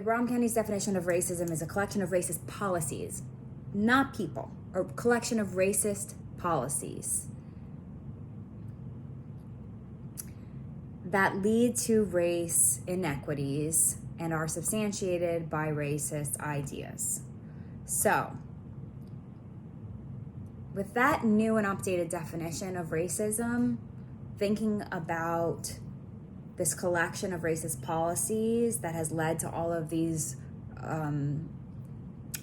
Brown County's definition of racism is a collection of racist policies, not people, or collection of racist policies that lead to race inequities and are substantiated by racist ideas. So, with that new and updated definition of racism, thinking about this collection of racist policies that has led to all of these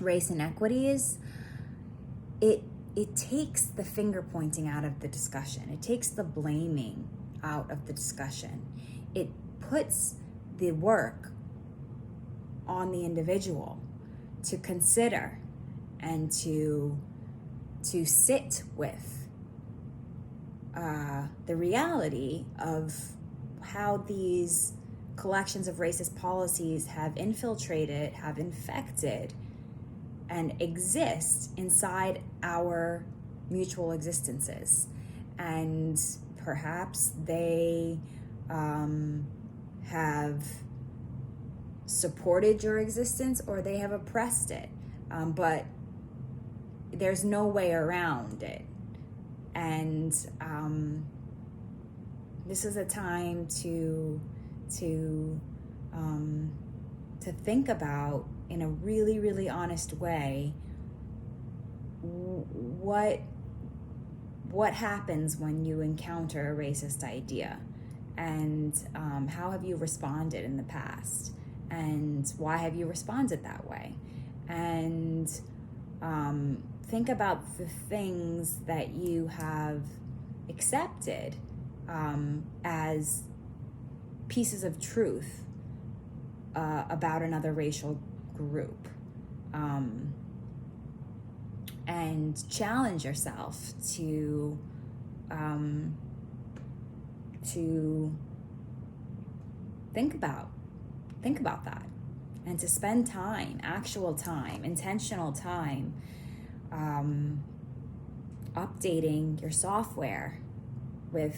race inequities, it takes the finger pointing out of the discussion. It takes the blaming out of the discussion. It puts the work on the individual to consider and to sit with the reality of how these collections of racist policies have infiltrated, have infected, and exist inside our mutual existences. And perhaps they have supported your existence or they have oppressed it. But there's no way around it. And this is a time to think about, in a really, really honest way, what happens when you encounter a racist idea, and how have you responded in the past, and why have you responded that way, and think about the things that you have accepted as pieces of truth about another racial group, and challenge yourself to think about that, and to spend time, actual time, intentional time, updating your software with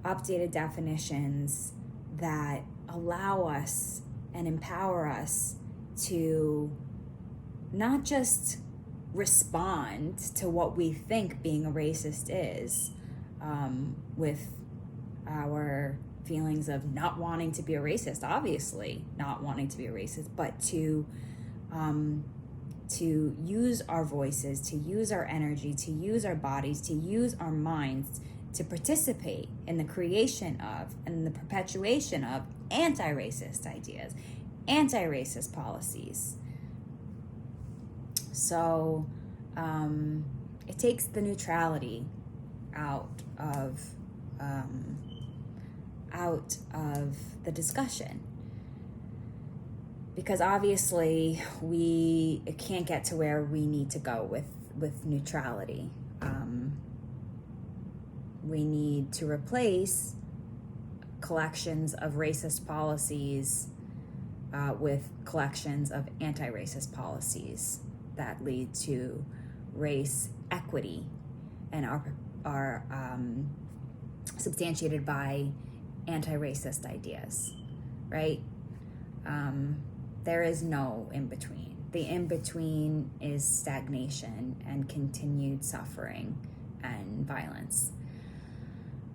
updated definitions that allow us and empower us to not just respond to what we think being a racist is, with our feelings of not wanting to be a racist, obviously not wanting to be a racist, but to use our voices, to use our energy, to use our bodies, to use our minds to participate in the creation of and the perpetuation of anti-racist ideas, anti-racist policies. So it takes the neutrality out of the discussion, because obviously we can't get to where we need to go with neutrality. We need to replace collections of racist policies with collections of anti-racist policies that lead to race equity and are substantiated by anti-racist ideas, right? There is no in-between. The in-between is stagnation and continued suffering and violence.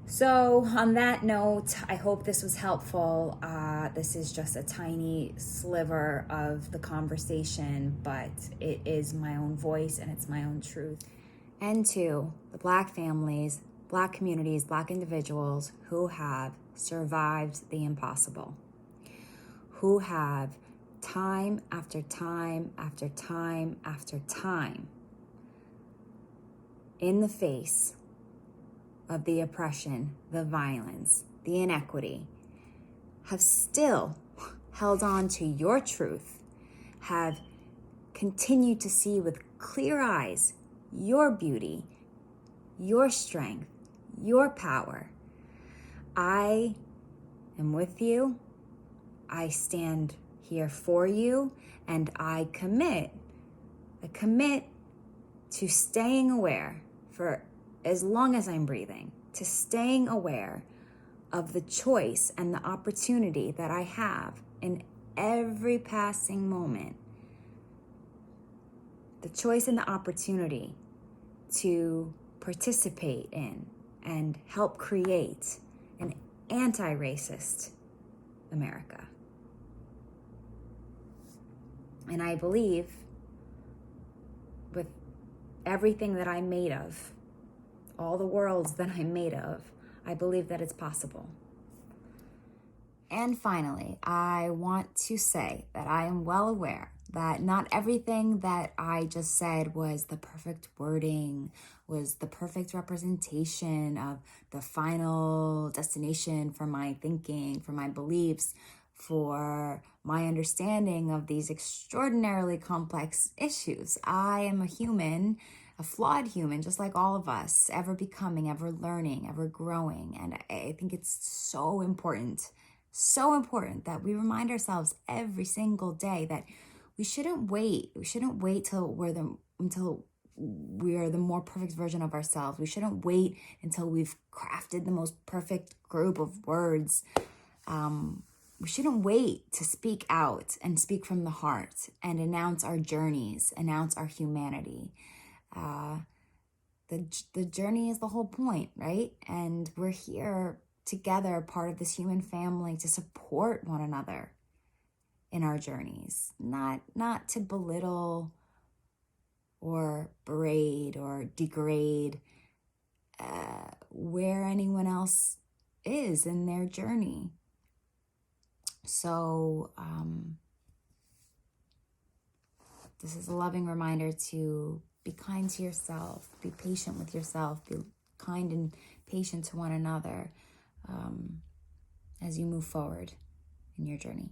So on that note, I hope this was helpful. This is just a tiny sliver of the conversation, but it is my own voice and it's my own truth. And to the Black families, Black communities, Black individuals who have survived the impossible, who have time after time after time after time, in the face of the oppression, the violence, the inequity, have still held on to your truth, have continued to see with clear eyes your beauty, your strength, your power. I am with you. I stand here for you, and I commit to staying aware for as long as I'm breathing, to staying aware of the choice and the opportunity that I have in every passing moment, the choice and the opportunity to participate in and help create an anti-racist America. And I believe with everything that I'm made of, all the worlds that I'm made of, I believe that it's possible. And finally, I want to say that I am well aware that not everything that I just said was the perfect wording, was the perfect representation of the final destination for my thinking, for my beliefs, for my understanding of these extraordinarily complex issues. I am a human, a flawed human, just like all of us, ever becoming, ever learning, ever growing. And I think it's so important that we remind ourselves every single day that we shouldn't wait. We shouldn't wait till we are the more perfect version of ourselves. We shouldn't wait until we've crafted the most perfect group of words. We shouldn't wait to speak out and speak from the heart and announce our journeys, announce our humanity. The journey is the whole point, right? And we're here together, part of this human family, to support one another in our journeys, not to belittle or berate or degrade where anyone else is in their journey. So this is a loving reminder to be kind to yourself, be patient with yourself, be kind and patient to one another as you move forward in your journey.